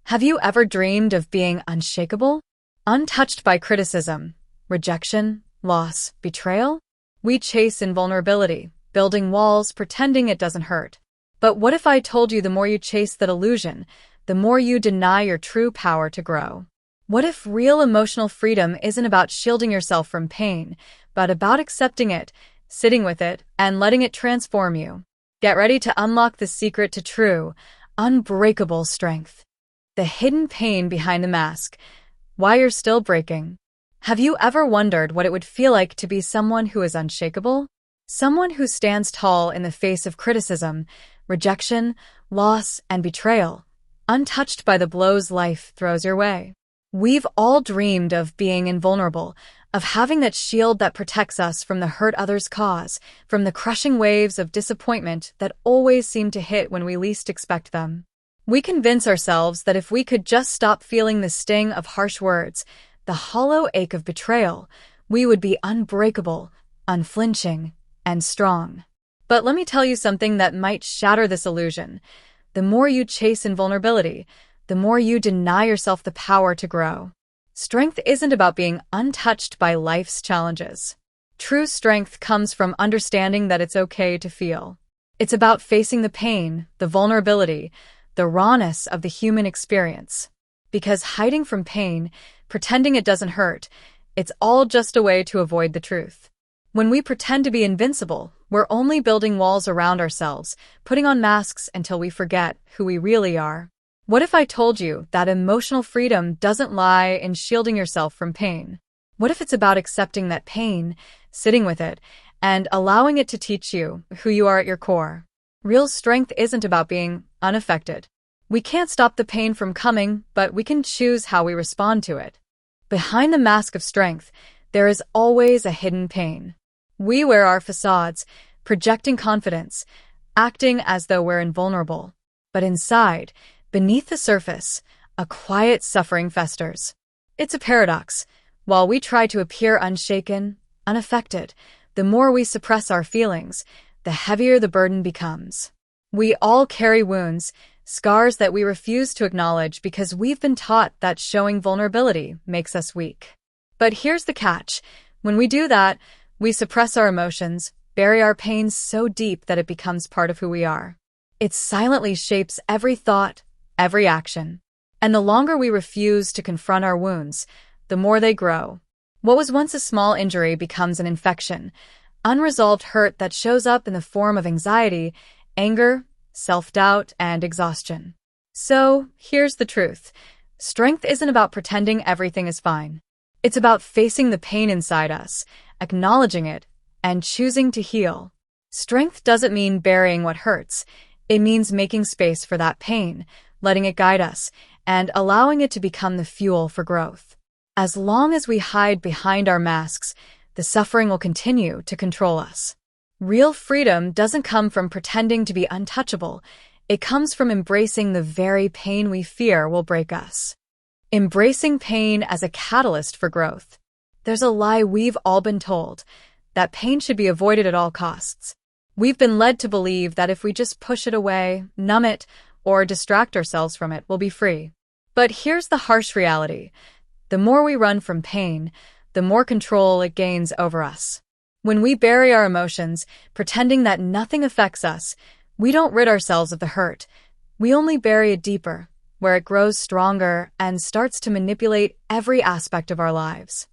Have you ever dreamed of being unshakable? Untouched by criticism, rejection, loss, betrayal? We chase invulnerability, building walls, pretending it doesn't hurt. But what if I told you the more you chase that illusion, the more you deny your true power to grow? What if real emotional freedom isn't about shielding yourself from pain, but about accepting it, sitting with it, and letting it transform you? Get ready to unlock the secret to true, unbreakable strength. The hidden pain behind the mask. Why you're still breaking. Have you ever wondered what it would feel like to be someone who is unshakable? Someone who stands tall in the face of criticism, rejection, loss, and betrayal, untouched by the blows life throws your way. We've all dreamed of being invulnerable, of having that shield that protects us from the hurt others cause, from the crushing waves of disappointment that always seem to hit when we least expect them. We convince ourselves that if we could just stop feeling the sting of harsh words, the hollow ache of betrayal, we would be unbreakable, unflinching, and strong. But let me tell you something that might shatter this illusion. The more you chase invulnerability, the more you deny yourself the power to grow. Strength isn't about being untouched by life's challenges. True strength comes from understanding that it's okay to feel. It's about facing the pain, the vulnerability, the rawness of the human experience. Because hiding from pain, pretending it doesn't hurt, it's all just a way to avoid the truth. When we pretend to be invincible, we're only building walls around ourselves, putting on masks until we forget who we really are. What if I told you that emotional freedom doesn't lie in shielding yourself from pain? What if it's about accepting that pain, sitting with it, and allowing it to teach you who you are at your core? Real strength isn't about being unaffected. We can't stop the pain from coming, but we can choose how we respond to it. Behind the mask of strength, there is always a hidden pain. We wear our facades, projecting confidence, acting as though we're invulnerable. But inside, beneath the surface, a quiet suffering festers. It's a paradox. While we try to appear unshaken, unaffected, the more we suppress our feelings, the heavier the burden becomes. We all carry wounds, scars that we refuse to acknowledge because we've been taught that showing vulnerability makes us weak. But here's the catch. When we do that, we suppress our emotions, bury our pains so deep that it becomes part of who we are. It silently shapes every thought, every action. And the longer we refuse to confront our wounds, the more they grow. What was once a small injury becomes an infection, unresolved hurt that shows up in the form of anxiety, anger, self-doubt, and exhaustion. So, here's the truth. Strength isn't about pretending everything is fine. It's about facing the pain inside us, acknowledging it, and choosing to heal. Strength doesn't mean burying what hurts. It means making space for that pain, letting it guide us, and allowing it to become the fuel for growth. As long as we hide behind our masks, the suffering will continue to control us. Real freedom doesn't come from pretending to be untouchable. It comes from embracing the very pain we fear will break us. Embracing pain as a catalyst for growth. There's a lie we've all been told, that pain should be avoided at all costs. We've been led to believe that if we just push it away, numb it, or distract ourselves from it, we'll be free. But here's the harsh reality. The more we run from pain, the more control it gains over us. When we bury our emotions, pretending that nothing affects us, we don't rid ourselves of the hurt. We only bury it deeper, where it grows stronger and starts to manipulate every aspect of our lives.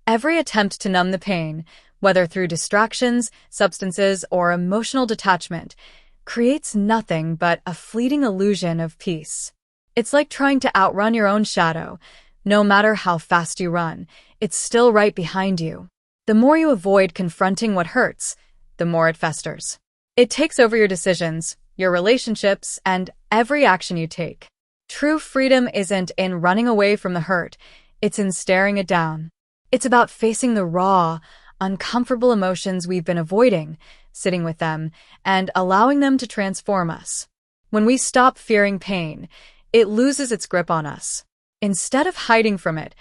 Every attempt to numb the pain, whether through distractions, substances, or emotional detachment, creates nothing but a fleeting illusion of peace. It's like trying to outrun your own shadow. No matter how fast you run, it's still right behind you. The more you avoid confronting what hurts, the more it festers. It takes over your decisions, your relationships, and every action you take. True freedom isn't in running away from the hurt, it's in staring it down. It's about facing the raw, uncomfortable emotions we've been avoiding, sitting with them, and allowing them to transform us. When we stop fearing pain, it loses its grip on us. Instead of hiding from it,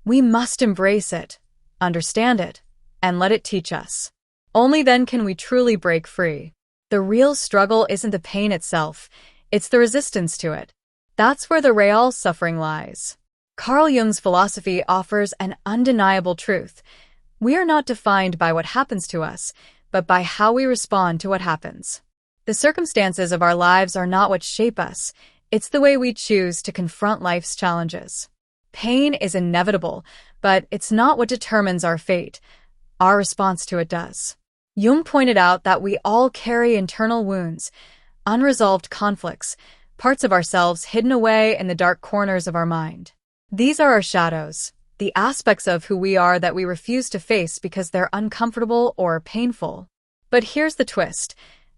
we must embrace it, understand it, and let it teach us. Only then can we truly break free. The real struggle isn't the pain itself, it's the resistance to it. That's where the real suffering lies. Carl Jung's philosophy offers an undeniable truth. We are not defined by what happens to us, but by how we respond to what happens. The circumstances of our lives are not what shape us. It's the way we choose to confront life's challenges. Pain is inevitable, but it's not what determines our fate. Our response to it does. Jung pointed out that we all carry internal wounds, unresolved conflicts, parts of ourselves hidden away in the dark corners of our mind. These are our shadows, the aspects of who we are that we refuse to face because they're uncomfortable or painful. But here's the twist.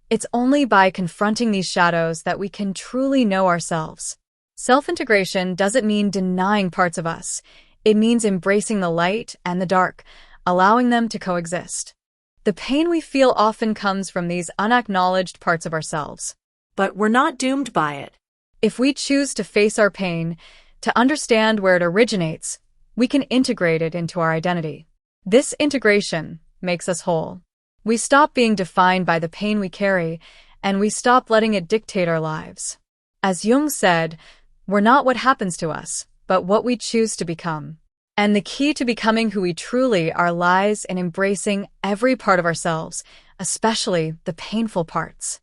It's only by confronting these shadows that we can truly know ourselves. Self-integration doesn't mean denying parts of us. It means embracing the light and the dark, allowing them to coexist. The pain we feel often comes from these unacknowledged parts of ourselves. But we're not doomed by it. If we choose to face our pain, to understand where it originates, we can integrate it into our identity. This integration makes us whole. We stop being defined by the pain we carry, and we stop letting it dictate our lives. As Jung said, we're not what happens to us, but what we choose to become. And the key to becoming who we truly are lies in embracing every part of ourselves, especially the painful parts.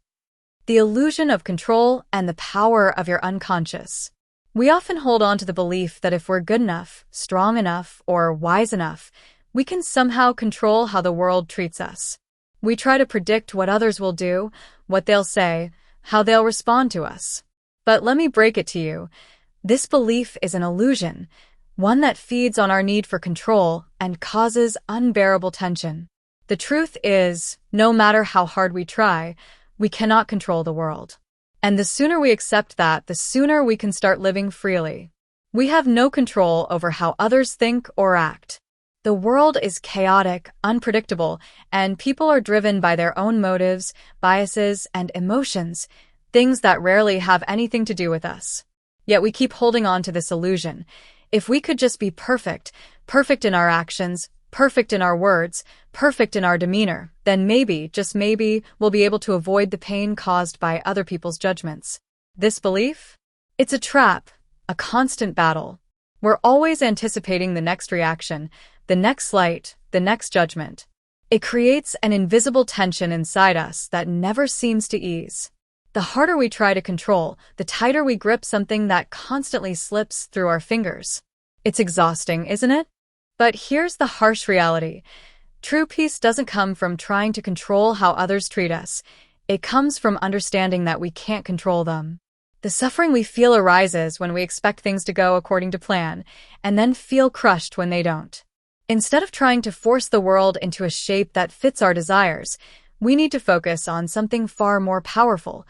The illusion of control and the power of your unconscious. We often hold on to the belief that if we're good enough, strong enough, or wise enough, we can somehow control how the world treats us. We try to predict what others will do, what they'll say, how they'll respond to us. But let me break it to you. This belief is an illusion, one that feeds on our need for control and causes unbearable tension. The truth is, no matter how hard we try, we cannot control the world. And the sooner we accept that, the sooner we can start living freely. We have no control over how others think or act. The world is chaotic, unpredictable, and people are driven by their own motives, biases, and emotions, things that rarely have anything to do with us. Yet we keep holding on to this illusion. If we could just be perfect, perfect in our actions, perfect in our words, perfect in our demeanor, then maybe, just maybe, we'll be able to avoid the pain caused by other people's judgments. This belief? It's a trap, a constant battle. We're always anticipating the next reaction, the next slight, the next judgment. It creates an invisible tension inside us that never seems to ease. The harder we try to control, the tighter we grip something that constantly slips through our fingers. It's exhausting, isn't it? But here's the harsh reality. True peace doesn't come from trying to control how others treat us. It comes from understanding that we can't control them. The suffering we feel arises when we expect things to go according to plan, and then feel crushed when they don't. Instead of trying to force the world into a shape that fits our desires, we need to focus on something far more powerful,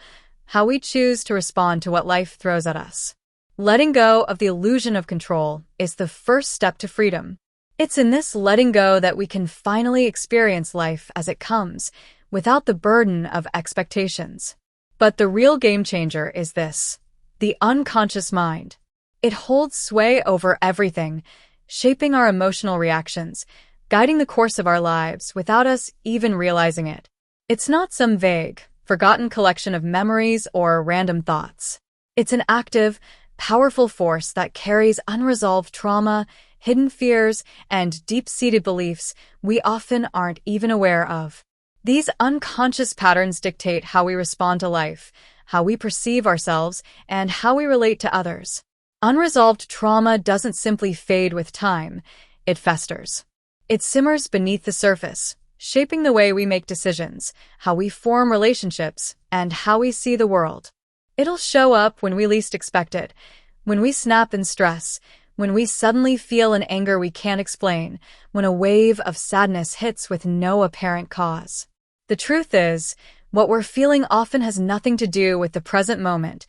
how we choose to respond to what life throws at us. Letting go of the illusion of control is the first step to freedom. It's in this letting go that we can finally experience life as it comes, without the burden of expectations. But the real game changer is this: the unconscious mind. It holds sway over everything, shaping our emotional reactions, guiding the course of our lives without us even realizing it. It's not some vague, forgotten collection of memories or random thoughts. It's an active, powerful force that carries unresolved trauma, hidden fears, and deep-seated beliefs we often aren't even aware of. These unconscious patterns dictate how we respond to life, how we perceive ourselves, and how we relate to others. Unresolved trauma doesn't simply fade with time, it festers. It simmers beneath the surface, shaping the way we make decisions, how we form relationships, and how we see the world. It'll show up when we least expect it, when we snap in stress, when we suddenly feel an anger we can't explain, when a wave of sadness hits with no apparent cause. The truth is, what we're feeling often has nothing to do with the present moment.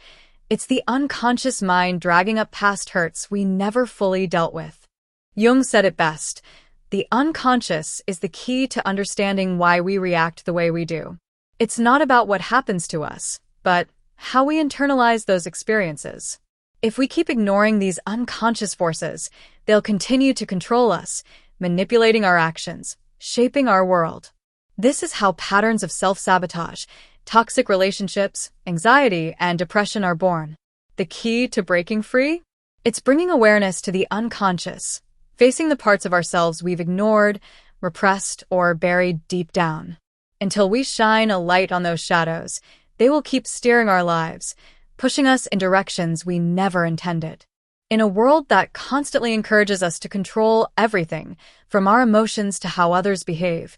It's the unconscious mind dragging up past hurts we never fully dealt with. Jung said it best: the unconscious is the key to understanding why we react the way we do. It's not about what happens to us, but how we internalize those experiences. If we keep ignoring these unconscious forces, they'll continue to control us, manipulating our actions, shaping our world. This is how patterns of self-sabotage, toxic relationships, anxiety, and depression are born. The key to breaking free? It's bringing awareness to the unconscious, facing the parts of ourselves we've ignored, repressed, or buried deep down. Until we shine a light on those shadows, they will keep steering our lives, pushing us in directions we never intended. In a world that constantly encourages us to control everything, from our emotions to how others behave,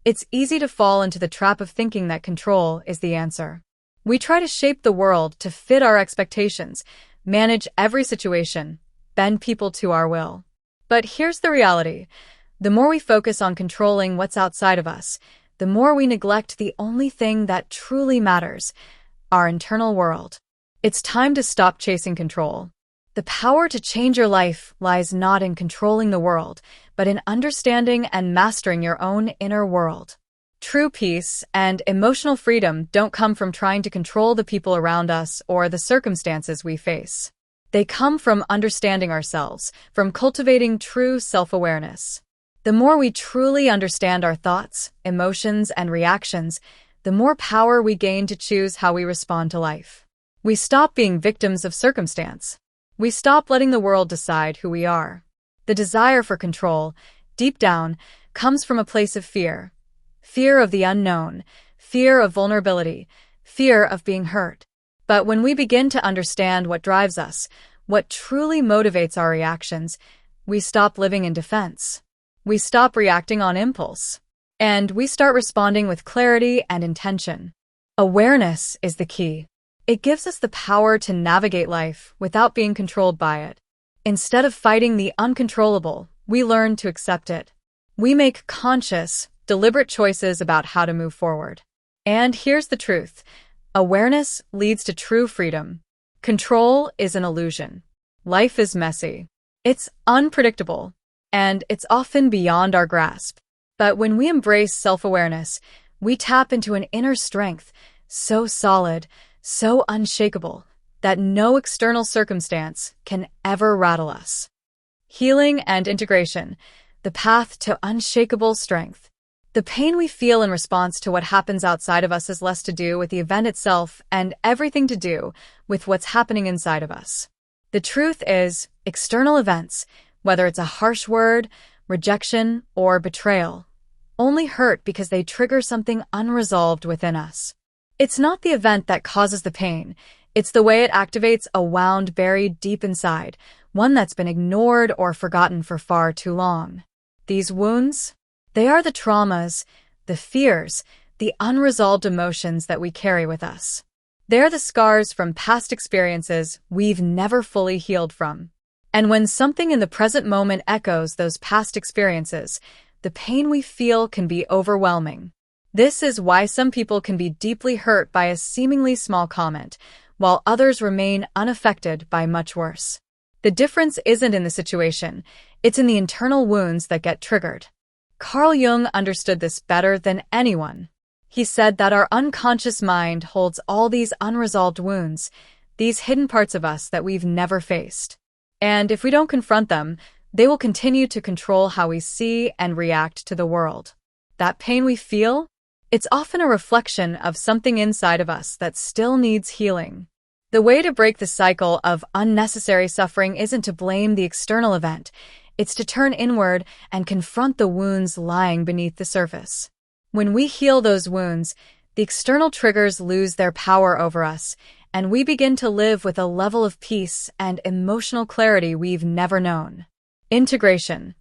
it's easy to fall into the trap of thinking that control is the answer. We try to shape the world to fit our expectations, manage every situation, bend people to our will. But here's the reality. The more we focus on controlling what's outside of us, the more we neglect the only thing that truly matters, our internal world. It's time to stop chasing control. The power to change your life lies not in controlling the world, but in understanding and mastering your own inner world. True peace and emotional freedom don't come from trying to control the people around us or the circumstances we face. They come from understanding ourselves, from cultivating true self-awareness. The more we truly understand our thoughts, emotions, and reactions, the more power we gain to choose how we respond to life. We stop being victims of circumstance. We stop letting the world decide who we are. The desire for control, deep down, comes from a place of fear. Fear of the unknown, fear of vulnerability, fear of being hurt. But when we begin to understand what drives us, what truly motivates our reactions, we stop living in defense. We stop reacting on impulse. And we start responding with clarity and intention. Awareness is the key. It gives us the power to navigate life without being controlled by it. Instead of fighting the uncontrollable, we learn to accept it. We make conscious, deliberate choices about how to move forward. And here's the truth. Awareness leads to true freedom. Control is an illusion. Life is messy. It's unpredictable. And it's often beyond our grasp. But when we embrace self-awareness, we tap into an inner strength, so solid, so unshakable, that no external circumstance can ever rattle us. Healing and integration, the path to unshakable strength. The pain we feel in response to what happens outside of us has less to do with the event itself and everything to do with what's happening inside of us. The truth is, external events, whether it's a harsh word, rejection, or betrayal, only hurt because they trigger something unresolved within us. It's not the event that causes the pain, it's the way it activates a wound buried deep inside, one that's been ignored or forgotten for far too long. These wounds, they are the traumas, the fears, the unresolved emotions that we carry with us. They're the scars from past experiences we've never fully healed from. And when something in the present moment echoes those past experiences, the pain we feel can be overwhelming. This is why some people can be deeply hurt by a seemingly small comment, while others remain unaffected by much worse. The difference isn't in the situation, it's in the internal wounds that get triggered. Carl Jung understood this better than anyone. He said that our unconscious mind holds all these unresolved wounds, these hidden parts of us that we've never faced. And if we don't confront them, they will continue to control how we see and react to the world. That pain we feel? It's often a reflection of something inside of us that still needs healing. The way to break the cycle of unnecessary suffering isn't to blame the external event. It's to turn inward and confront the wounds lying beneath the surface. When we heal those wounds, the external triggers lose their power over us, and we begin to live with a level of peace and emotional clarity we've never known. Integration,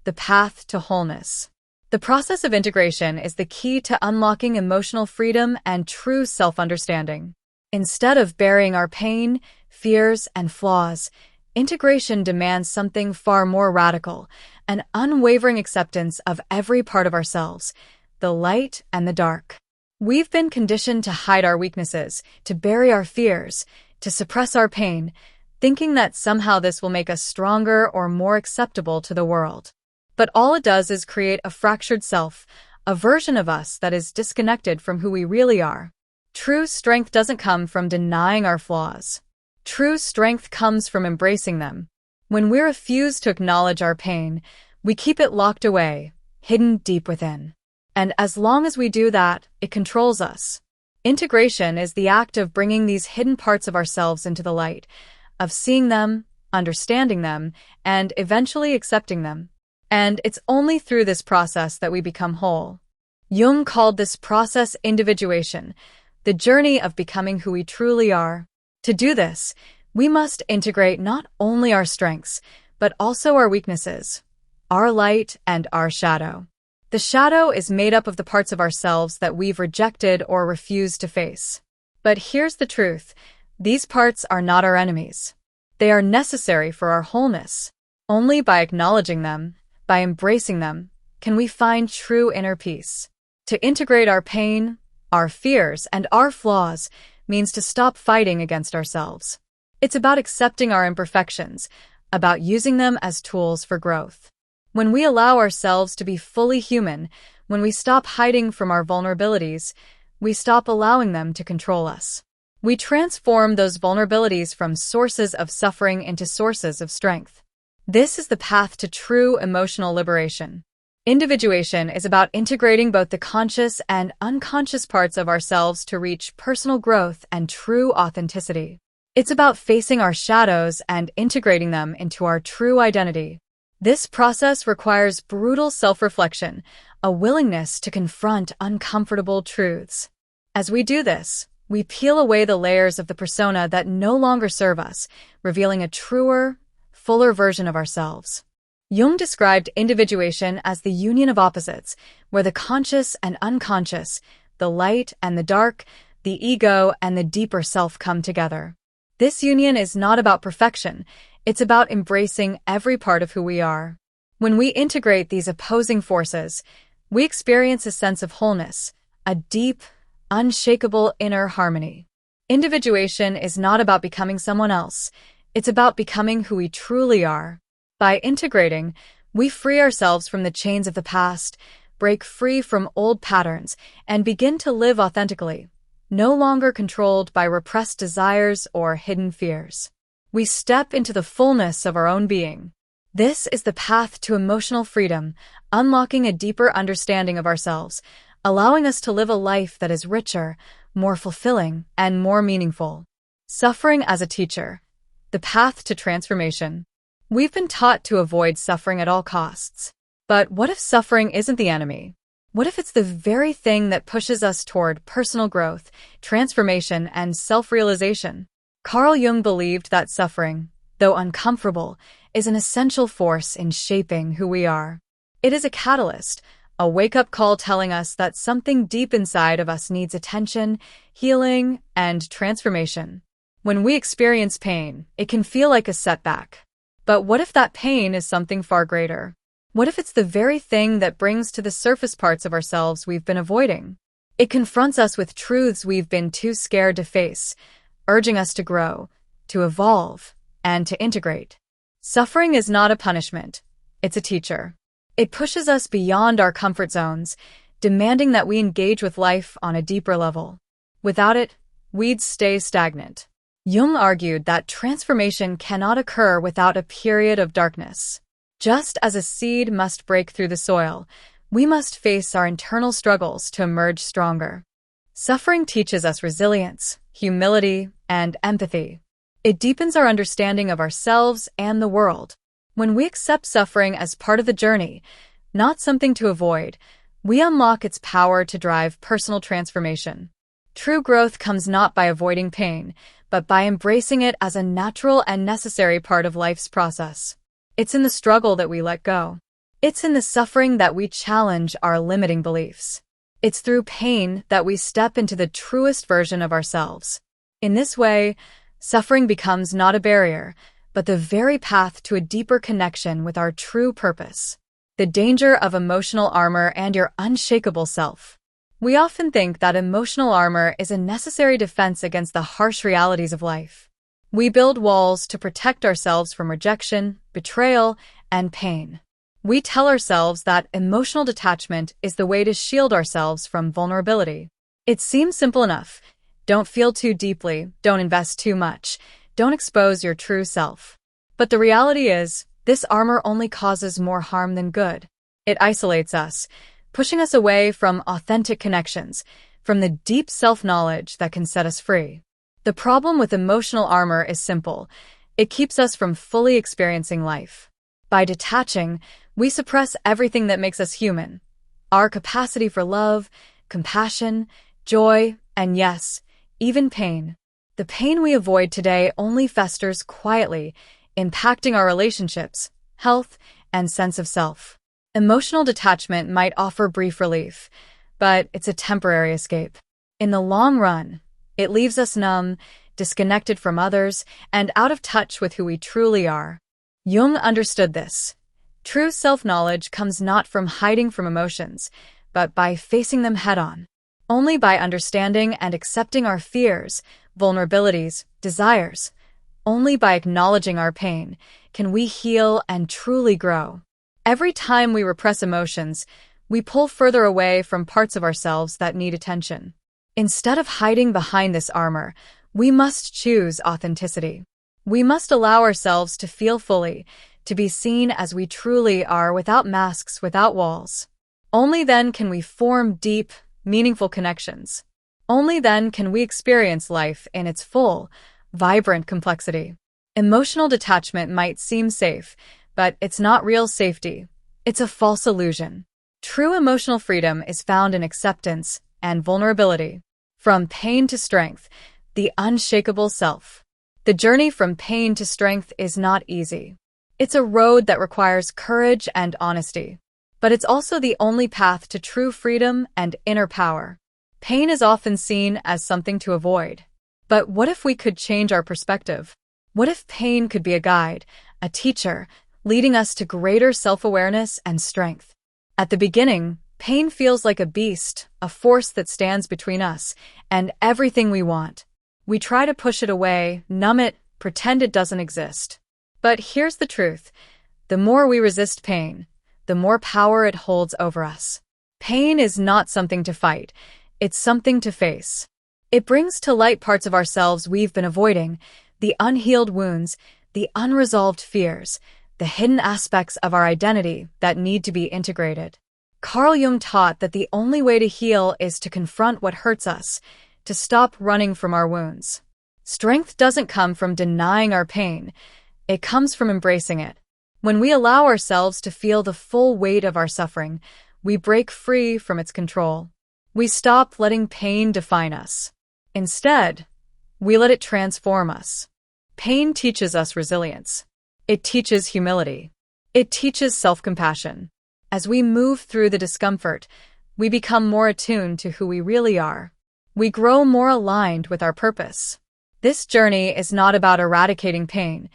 the path to wholeness. The process of integration is the key to unlocking emotional freedom and true self-understanding. Instead of burying our pain, fears, and flaws, integration demands something far more radical, an unwavering acceptance of every part of ourselves, the light and the dark. We've been conditioned to hide our weaknesses, to bury our fears, to suppress our pain, thinking that somehow this will make us stronger or more acceptable to the world. But all it does is create a fractured self, a version of us that is disconnected from who we really are. True strength doesn't come from denying our flaws. True strength comes from embracing them. When we refuse to acknowledge our pain, we keep it locked away, hidden deep within. And as long as we do that, it controls us. Integration is the act of bringing these hidden parts of ourselves into the light, of seeing them, understanding them, and eventually accepting them. And it's only through this process that we become whole. Jung called this process individuation, the journey of becoming who we truly are. To do this, we must integrate not only our strengths, but also our weaknesses, our light and our shadow. The shadow is made up of the parts of ourselves that we've rejected or refused to face. But here's the truth. These parts are not our enemies. They are necessary for our wholeness. Only by acknowledging them, by embracing them, can we find true inner peace. To integrate our pain, our fears, and our flaws means to stop fighting against ourselves. It's about accepting our imperfections, about using them as tools for growth. When we allow ourselves to be fully human, when we stop hiding from our vulnerabilities, we stop allowing them to control us. We transform those vulnerabilities from sources of suffering into sources of strength. This is the path to true emotional liberation. Individuation is about integrating both the conscious and unconscious parts of ourselves to reach personal growth and true authenticity. It's about facing our shadows and integrating them into our true identity. This process requires brutal self-reflection, a willingness to confront uncomfortable truths. As we do this, we peel away the layers of the persona that no longer serve us, revealing a truer, fuller version of ourselves. Jung described individuation as the union of opposites, where the conscious and unconscious, the light and the dark, the ego and the deeper self come together. This union is not about perfection. It's about embracing every part of who we are. When we integrate these opposing forces, we experience a sense of wholeness, a deep, unshakable inner harmony. Individuation is not about becoming someone else. It's about becoming who we truly are. By integrating, we free ourselves from the chains of the past, break free from old patterns, and begin to live authentically, no longer controlled by repressed desires or hidden fears. We step into the fullness of our own being. This is the path to emotional freedom, unlocking a deeper understanding of ourselves, allowing us to live a life that is richer, more fulfilling, and more meaningful. Suffering as a teacher. The path to transformation. We've been taught to avoid suffering at all costs. But what if suffering isn't the enemy? What if it's the very thing that pushes us toward personal growth, transformation, and self-realization? Carl Jung believed that suffering, though uncomfortable, is an essential force in shaping who we are. It is a catalyst, a wake-up call telling us that something deep inside of us needs attention, healing, and transformation. When we experience pain, it can feel like a setback. But what if that pain is something far greater? What if it's the very thing that brings to the surface parts of ourselves we've been avoiding? It confronts us with truths we've been too scared to face, urging us to grow, to evolve, and to integrate. Suffering is not a punishment, it's a teacher. It pushes us beyond our comfort zones, demanding that we engage with life on a deeper level. Without it, we'd stay stagnant. Jung argued that transformation cannot occur without a period of darkness. Just as a seed must break through the soil, we must face our internal struggles to emerge stronger. Suffering teaches us resilience, humility, and empathy. It deepens our understanding of ourselves and the world. When we accept suffering as part of the journey, not something to avoid, we unlock its power to drive personal transformation. True growth comes not by avoiding pain, but by embracing it as a natural and necessary part of life's process. It's in the struggle that we let go. It's in the suffering that we challenge our limiting beliefs. It's through pain that we step into the truest version of ourselves. In this way, suffering becomes not a barrier, but the very path to a deeper connection with our true purpose. The danger of emotional armor and your unshakable self. We often think that emotional armor is a necessary defense against the harsh realities of life. We build walls to protect ourselves from rejection, betrayal, and pain. We tell ourselves that emotional detachment is the way to shield ourselves from vulnerability. It seems simple enough. Don't feel too deeply, don't invest too much, don't expose your true self. But the reality is, this armor only causes more harm than good. It isolates us, pushing us away from authentic connections, from the deep self-knowledge that can set us free. The problem with emotional armor is simple. It keeps us from fully experiencing life. By detaching, we suppress everything that makes us human. Our capacity for love, compassion, joy, and yes, even pain. The pain we avoid today only festers quietly, impacting our relationships, health, and sense of self. Emotional detachment might offer brief relief, but it's a temporary escape. In the long run, it leaves us numb, disconnected from others, and out of touch with who we truly are. Jung understood this. True self-knowledge comes not from hiding from emotions, but by facing them head-on. Only by understanding and accepting our fears, vulnerabilities, desires, only by acknowledging our pain, can we heal and truly grow. Every time we repress emotions, we pull further away from parts of ourselves that need attention. Instead of hiding behind this armor, we must choose authenticity. We must allow ourselves to feel fully, to be seen as we truly are without masks, without walls. Only then can we form deep, meaningful connections. Only then can we experience life in its full, vibrant complexity. Emotional detachment might seem safe, but it's not real safety. It's a false illusion. True emotional freedom is found in acceptance and vulnerability. From pain to strength, the unshakable self. The journey from pain to strength is not easy. It's a road that requires courage and honesty. But it's also the only path to true freedom and inner power. Pain is often seen as something to avoid. But what if we could change our perspective? What if pain could be a guide, a teacher, leading us to greater self-awareness and strength? At the beginning, pain feels like a beast, a force that stands between us and everything we want. We try to push it away, numb it, pretend it doesn't exist. But here's the truth. The more we resist pain, the more power it holds over us. Pain is not something to fight. It's something to face. It brings to light parts of ourselves we've been avoiding, the unhealed wounds, the unresolved fears, the hidden aspects of our identity that need to be integrated. Carl Jung taught that the only way to heal is to confront what hurts us, to stop running from our wounds. Strength doesn't come from denying our pain. It comes from embracing it. When we allow ourselves to feel the full weight of our suffering, we break free from its control. We stop letting pain define us. Instead, we let it transform us. Pain teaches us resilience. It teaches humility. It teaches self-compassion. As we move through the discomfort, we become more attuned to who we really are. We grow more aligned with our purpose. This journey is not about eradicating pain.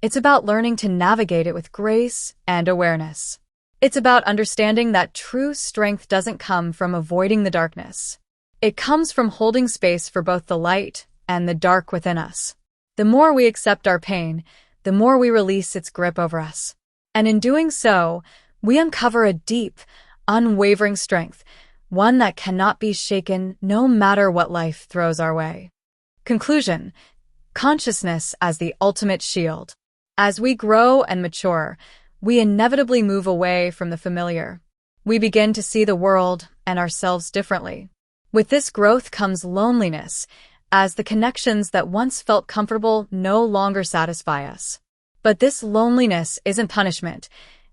It's about learning to navigate it with grace and awareness. It's about understanding that true strength doesn't come from avoiding the darkness. It comes from holding space for both the light and the dark within us. The more we accept our pain, the more we release its grip over us. And in doing so, we uncover a deep, unwavering strength, one that cannot be shaken no matter what life throws our way. Conclusion: consciousness as the ultimate shield. As we grow and mature, we inevitably move away from the familiar. We begin to see the world and ourselves differently. With this growth comes loneliness, as the connections that once felt comfortable no longer satisfy us. But this loneliness isn't punishment.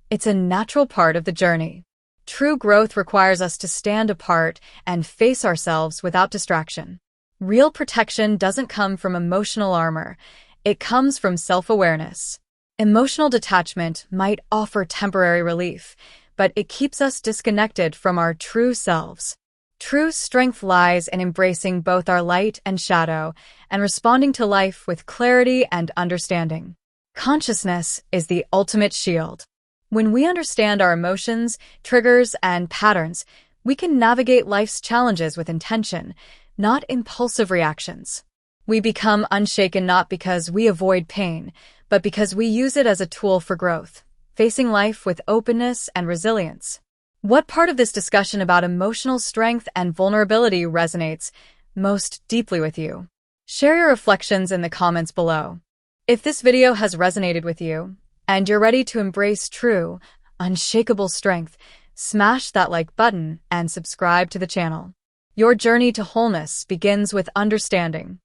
It's a natural part of the journey. True growth requires us to stand apart and face ourselves without distraction. Real protection doesn't come from emotional armor. It comes from self-awareness. Emotional detachment might offer temporary relief, but it keeps us disconnected from our true selves. True strength lies in embracing both our light and shadow and responding to life with clarity and understanding. Consciousness is the ultimate shield. When we understand our emotions, triggers, and patterns, we can navigate life's challenges with intention, not impulsive reactions. We become unshaken not because we avoid pain, but because we use it as a tool for growth, facing life with openness and resilience. What part of this discussion about emotional strength and vulnerability resonates most deeply with you? Share your reflections in the comments below. If this video has resonated with you, and you're ready to embrace true, unshakable strength, smash that like button and subscribe to the channel. Your journey to wholeness begins with understanding